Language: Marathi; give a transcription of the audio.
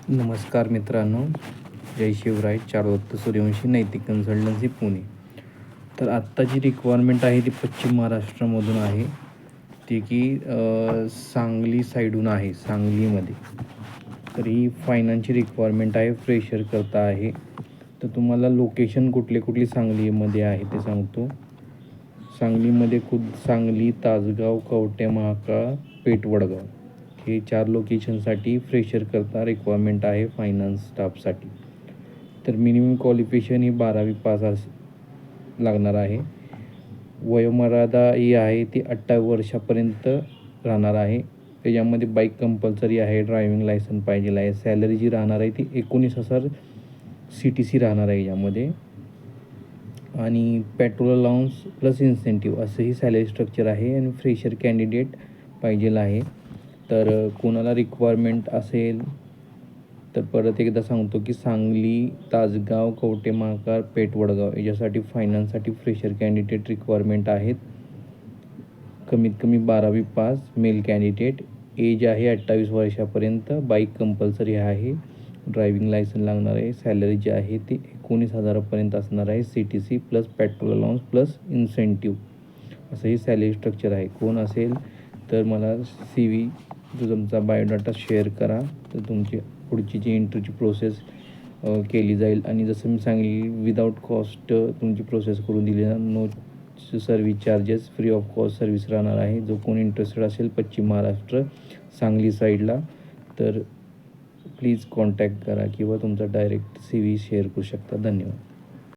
नमस्कार मित्रांनो, जय शिवराय. चारुदत्त सूर्यवंशी नैतिक कन्सल्टन्सी पुणे. तर आत्ता जी रिक्वायरमेंट आहे ती पश्चिम महाराष्ट्रामधून आहे, ती की सांगली साईडहून आहे, सांगलीमध्ये. तर ही फायनान्सची रिक्वायरमेंट आहे, फ्रेशर करता आहे. तर तुम्हाला लोकेशन कुठली सांगलीमध्ये आहे ते सांगतो. सांगलीमध्ये सांगली, तासगाव, कवठे महांकाळ, पेठ, वडगाव हे 4 लोकेशनसाठी फ्रेशर करता रिक्वायरमेंट आहे फायनान्स स्टाफसाठी. तर मिनिमम क्वालिफिकेशन ही 12वी पास लागणार आहे. वयोमर्यादा ही आहे ती 28 वर्षापर्यंत राहणार आहे. त्याच्यामध्ये बाईक कंपल्सरी आहे, ड्रायव्हिंग लायसन पाहिजे आहे. सॅलरी जी राहणार आहे ती 19,000 CTC राहणार आहे यामध्ये. आणि पेट्रोल अलाउन्स प्लस इन्सेंटिव्ह असं ही सॅलरी स्ट्रक्चर आहे. आणि फ्रेशर कॅन्डिडेट पाहिजे आहे. तर कोणाला रिक्वायरमेंट असेल तर परत एकदा सांगतो की सांगली, तासगाव, कवठे महांकाळ, पेठ, वडगाव याच्यासाठी फायनान्ससाठी फ्रेशर कॅन्डिडेट रिक्वायरमेंट आहेत. कमीत कमी 12वी पास मेल कॅन्डिडेट. एज आहे 28 वर्षापर्यंत. बाईक कंपल्सरी आहे, ड्रायव्हिंग लायसन लागणार आहे. सॅलरी जी आहे ती 19,000पर्यंत असणार आहे. CTC plus petrol allowance plus incentive असं ही सॅलरी स्ट्रक्चर आहे. कोण असेल तर मला CV तुमचा बायोडाटा शेअर करा, तर तुमची पुढची जी इंटरव्ह्यूची प्रोसेस केली जाईल. आणि जसं मी सांगितलं, विदाऊट कॉस्ट तुमची प्रोसेस करून दिली जाणार. No service charges, free of cost service राहणार आहे. जो कोणी इंटरेस्टेड असेल पश्चिम महाराष्ट्र सांगली साईडला तर प्लीज कॉन्टॅक्ट करा किंवा तुमचा डायरेक्ट CV शेअर करू शकता. धन्यवाद.